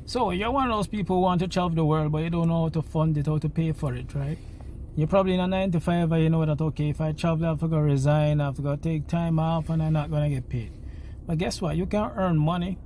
So you're one of those people who want to travel the world, but you don't know how to fund it, how to pay for it, right? You're probably in a 9 to 5, and you know that, okay, if I travel, I have to go resign, I have to go take time off, and I'm not going to get paid. But guess what? You can earn money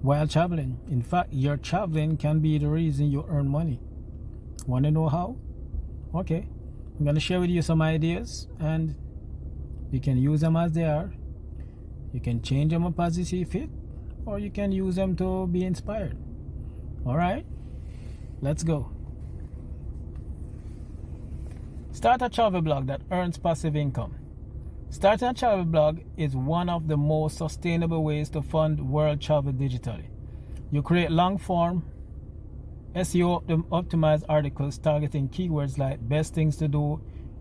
while traveling. In fact, your traveling can be the reason you earn money. Want to know how? Okay, I'm going to share with you some ideas, and you can use them as they are. You can change them up as you see fit, or you can use them to be inspired. All right, let's go. Start a travel blog that earns passive income. Starting a travel blog is one of the most sustainable ways to fund world travel digitally. You create long-form, SEO optimized articles targeting keywords like best things to do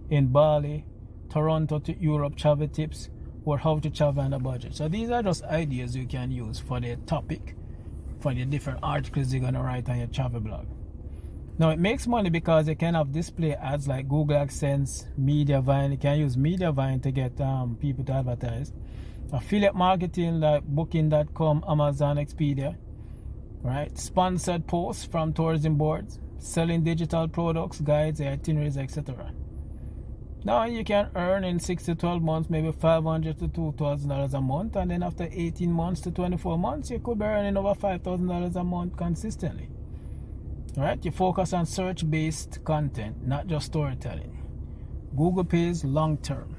in Bali, Toronto to Europe travel tips, or how to travel on a budget. So these are just ideas you can use for the topic, for the different articles you're going to write on your travel blog. Now it makes money because you can have display ads like Google AdSense, Mediavine. You can use Mediavine to get people to advertise. Affiliate marketing like Booking.com, Amazon, Expedia. Right? Sponsored posts from tourism boards, selling digital products, guides, itineraries, etc. Now you can earn in 6 to 12 months maybe $500 to $2,000 a month, and then after 18 months to 24 months you could be earning over $5,000 a month consistently. Right? You focus on search-based content, not just storytelling. Google pays long term.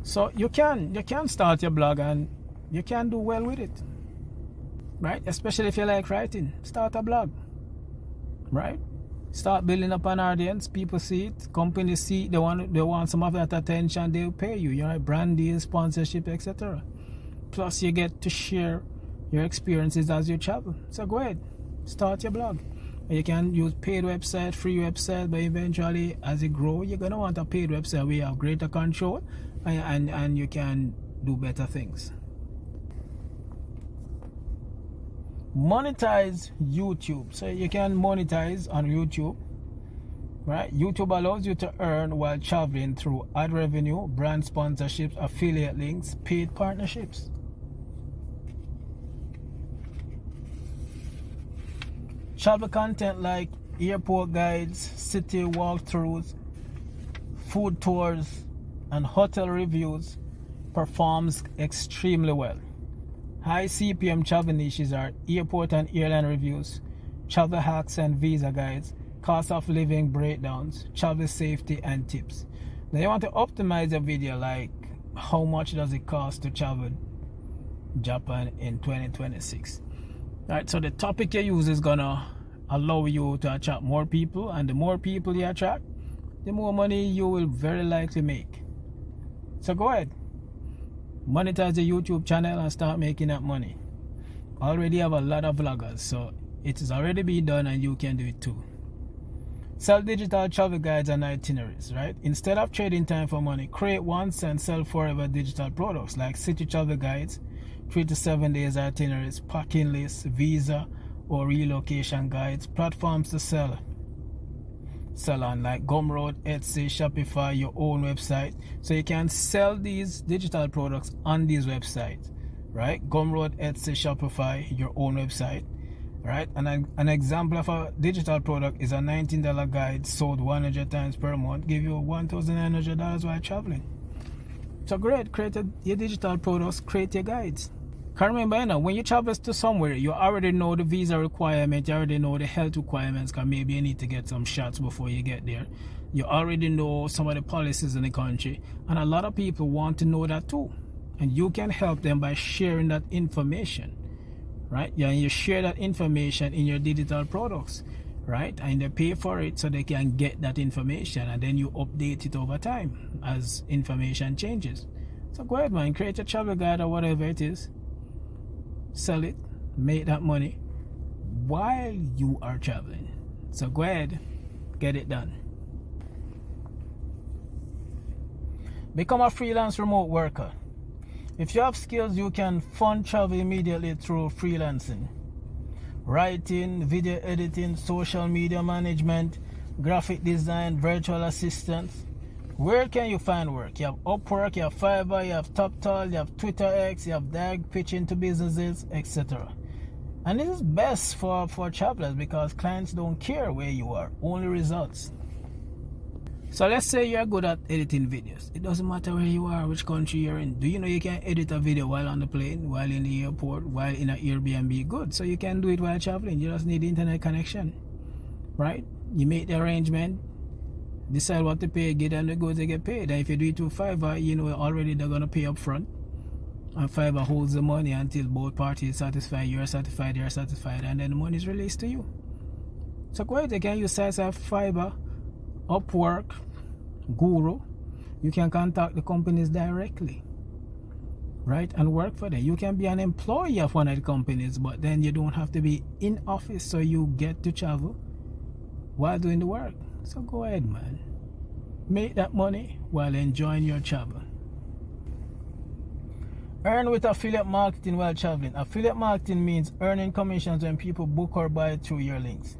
So you can start your blog and you can do well with it. Right? Especially if you like writing. Start a blog. Right? Start building up an audience. People see it. Companies see it. They want some of that attention. They'll pay you. You know, brand deals, sponsorship, etc. Plus you get to share your experiences as you travel. So go ahead. Start your blog. You can use paid website, free website, but eventually as you grow, you're going to want a paid website where you have greater control and you can do better things. Monetize YouTube. So you can monetize on YouTube. Right? YouTube allows you to earn while traveling through ad revenue, brand sponsorships, affiliate links, paid partnerships. Travel content like airport guides, city walkthroughs, food tours, and hotel reviews performs extremely well. High CPM travel niches are airport and airline reviews, travel hacks and visa guides, cost of living breakdowns, travel safety and tips. Now you want to optimize your video like how much does it cost to travel Japan in 2026. Alright, so the topic you use is gonna allow you to attract more people, and the more people you attract, the more money you will very likely make. So go ahead, monetize the YouTube channel and start making that money. Already have a lot of vloggers, so it is already being done and you can do it too. Sell digital travel guides and itineraries, right? Instead of trading time for money, create once and sell forever digital products like city travel guides, 3 to 7 days itineraries, packing lists, visa or relocation guides, platforms to sell on like Gumroad, Etsy, Shopify, your own website. So you can sell these digital products on these websites, right? Gumroad, Etsy, Shopify, your own website, right? And an example of a digital product is a $19 guide sold 100 times per month, give you $1,900 while traveling. So great, create your digital products, create your guides. Because remember, when you travel to somewhere, you already know the visa requirement, you already know the health requirements, because maybe you need to get some shots before you get there. You already know some of the policies in the country, and a lot of people want to know that too. And you can help them by sharing that information, right? Yeah, and you share that information in your digital products, right? And they pay for it so they can get that information, and then you update it over time as information changes. So go ahead, man, create a travel guide or whatever it is. Sell it, make that money while you are traveling. So go ahead, get it done. Become a freelance remote worker. If you have skills, you can fund travel immediately through freelancing. Writing, video editing, social media management, graphic design, virtual assistants. Where can you find work? You have Upwork, you have Fiverr, you have TopTal, you have Twitter X, you have DAG, pitching to businesses, etc. And this is best for travelers because clients don't care where you are, only results. So let's say you're good at editing videos. It doesn't matter where you are, which country you're in. Do you know you can edit a video while on the plane, while in the airport, while in an Airbnb? Good. So you can do it while traveling. You just need internet connection, right? You make the arrangement, decide what to pay, get them the goods, they get paid. And if you do it to Fiverr, you know already they're going to pay up front. And Fiverr holds the money until both parties satisfied, you're satisfied, they're satisfied, and then the money is released to you. So go ahead, you can use sites like Fiverr, Upwork, Guru. You can contact the companies directly, right, and work for them. You can be an employee of one of the companies, but then you don't have to be in office, so you get to travel while doing the work. So go ahead, man, make that money while enjoying your travel. Earn with affiliate marketing while traveling. Affiliate marketing means earning commissions when people book or buy through your links.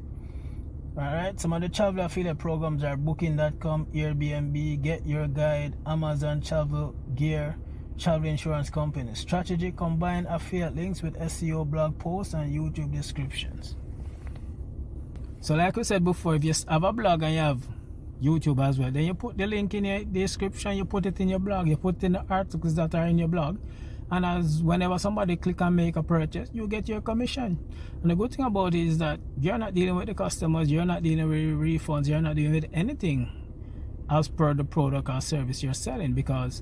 Alright, some of the travel affiliate programs are Booking.com, Airbnb, Get Your Guide, Amazon Travel Gear, travel insurance companies. Strategy: combine affiliate links with SEO blog posts and YouTube descriptions. So like we said before, if you have a blog and you have YouTube as well, then you put the link in your description, you put it in your blog, you put it in the articles that are in your blog, and as whenever somebody click and make a purchase, you get your commission. And the good thing about it is that you're not dealing with the customers, you're not dealing with refunds, you're not dealing with anything as per the product or service you're selling, because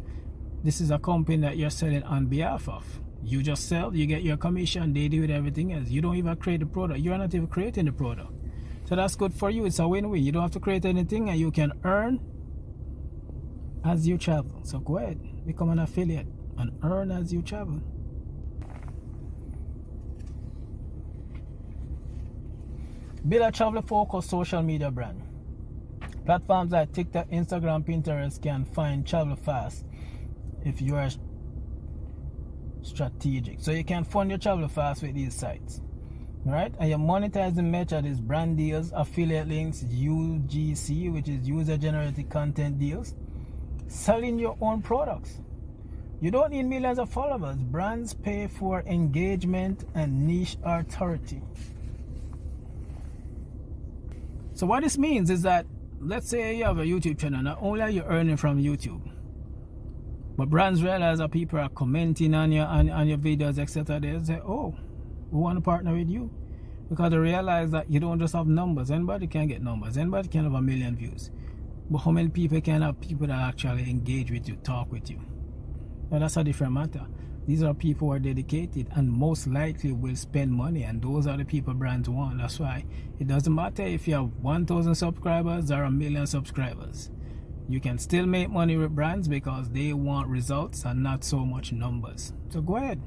this is a company that you're selling on behalf of. You just sell, you get your commission, they do with everything else. You don't even create the product, you're not even creating the product. So that's good for you. It's a win-win. You don't have to create anything and you can earn as you travel. So go ahead, become an affiliate and earn as you travel. Build a travel-focused social media brand. Platforms like TikTok, Instagram, Pinterest can find travel fast if you are strategic. So you can fund your travel fast with these sites. Right, and your monetizing method is brand deals, affiliate links, UGC, which is user generated content deals, selling your own products. You don't need millions of followers. Brands pay for engagement and niche authority. So what this means is that, let's say you have a YouTube channel, not only are you earning from YouTube, but brands realize that people are commenting on your videos, etc. They say, oh, we want to partner with you, because they realize that you don't just have numbers. Anybody can get numbers, anybody can have 1 million views, but how many people can have people that actually engage with you, talk with you? Now that's a different matter. These are people who are dedicated and most likely will spend money, and those are the people brands want. That's why it doesn't matter if you have 1,000 subscribers or 1 million subscribers. You can still make money with brands because they want results and not so much numbers. So go ahead,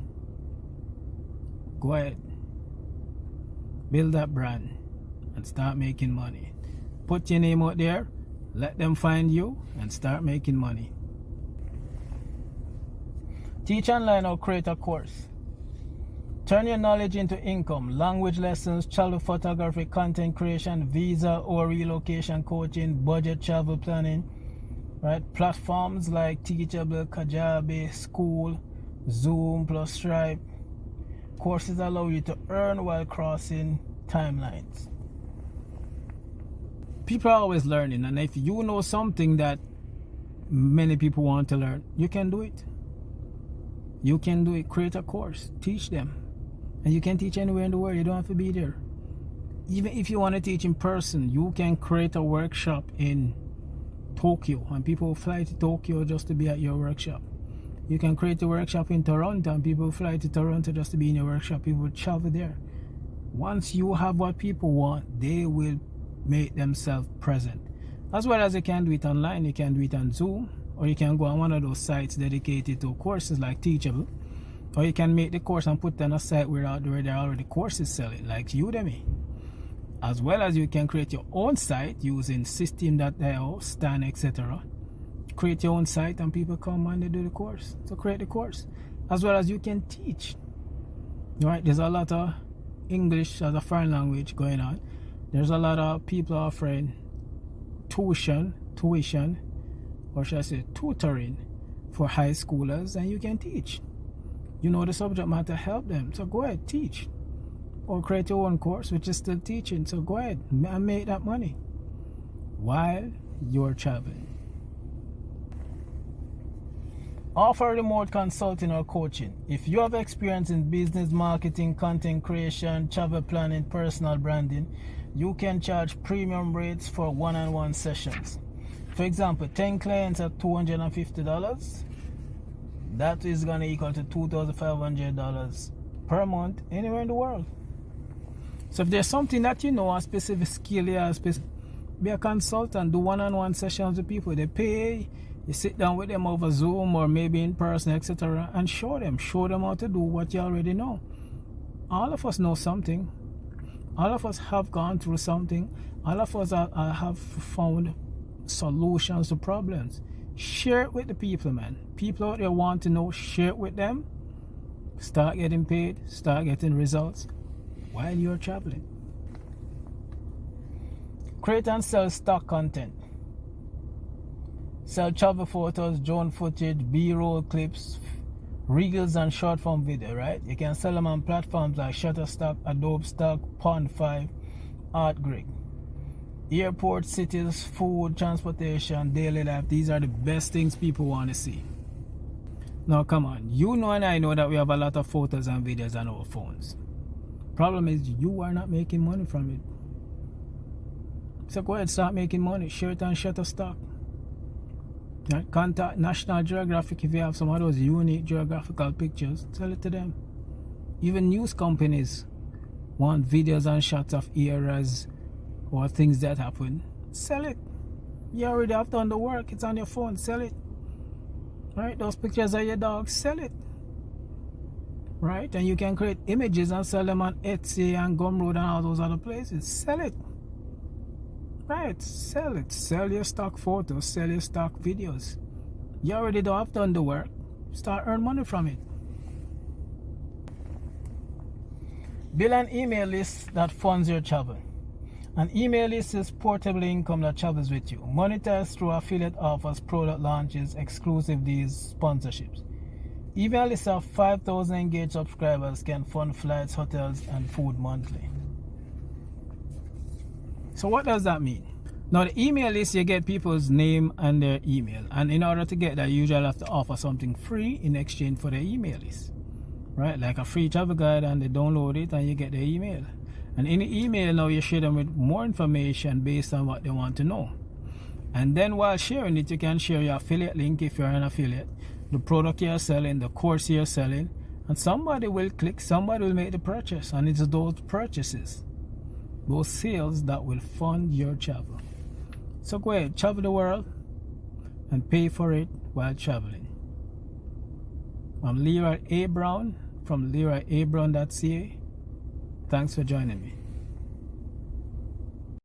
build that brand and start making money. Put your name out there, let them find you, and start making money. Teach online or create a course. Turn your knowledge into income. Language lessons, travel photography, content creation, visa or relocation coaching, budget travel planning. Right? Platforms like Teachable, Kajabi, School, Zoom plus Stripe. Courses allow you to earn while crossing timelines. People are always learning, and if you know something that many people want to learn, you can do it. You can do it. Create a course, teach them, and you can teach anywhere in the world. You don't have to be there. Even if you want to teach in person, you can create a workshop in Tokyo, and people will fly to Tokyo just to be at your workshop. You can create a workshop in Toronto, and people will fly to Toronto just to be in your workshop. People will travel there. Once you have what people want, they will make themselves present. As well as you can do it online, you can do it on Zoom, or you can go on one of those sites dedicated to courses like Teachable, or you can make the course and put it on a site where there are already courses selling, like Udemy. As well as you can create your own site using System.io, Stan, etc. Create your own site and people come and they do the course. So create the course. As well as you can teach. Right? There's a lot of English as a foreign language going on. There's a lot of people offering tuition, or should I say tutoring for high schoolers, and you can teach. You know the subject matter, help them. So go ahead, teach. or create your own course which is still teaching. So go ahead and make that money while you're traveling. Offer remote consulting or coaching. If you have experience in business marketing, content creation, travel planning, personal branding, you can charge premium rates for one-on-one sessions. For example, 10 clients at $250, that is going to equal to $2,500 per month anywhere in the world. So if there's something that you know, a specific skill, be a consultant, do one-on-one sessions with people. They pay, you sit down with them over Zoom or maybe in person, etc., and show them how to do what you already know. All of us know something. All of us have gone through something. All of us have found solutions to problems. Share it with the people, man. People out there want to know. Share it with them. Start getting paid. Start getting results while you're traveling. Create and sell stock content. Sell travel photos, drone footage, B-roll clips, reels, and short form video, right? You can sell them on platforms like Shutterstock, Adobe Stock, Pond5, ArtGrid. Airports, cities, food, transportation, daily life. These are the best things people want to see. Now come on, you know and I know that we have a lot of photos and videos on our phones. Problem is you are not making money from it. So go ahead, start making money. Share it on Shutterstock. Contact National Geographic if you have some of those unique geographical pictures. Sell it to them. Even news companies want videos and shots of eras or things that happen. Sell it. You already have done the work. It's on your phone. Sell it. Right? Those pictures of your dog. Sell it. Right? And you can create images and sell them on Etsy and Gumroad and all those other places. Sell it. Right, sell it. Sell your stock photos, sell your stock videos. You already have done the work. Start earn money from it. Build an email list that funds your travel. An email list is portable income that travels with you. Monetize through affiliate offers, product launches, exclusive deals, sponsorships. Email list of 5,000 engaged subscribers can fund flights, hotels, and food monthly. So what does that mean? Now the email list, you get people's name and their email, and in order to get that you usually have to offer something free in exchange for the email list, right? Like a free travel guide, and they download it and you get their email. And in the email now you share them with more information based on what they want to know. And then while sharing it, you can share your affiliate link if you're an affiliate, the product you're selling, the course you're selling, and somebody will click, somebody will make the purchase, and it's those purchases, those sales that will fund your travel. So go ahead, travel the world and pay for it while traveling. I'm Leroy A. Brown from LeroyABrown.ca. Thanks for joining me.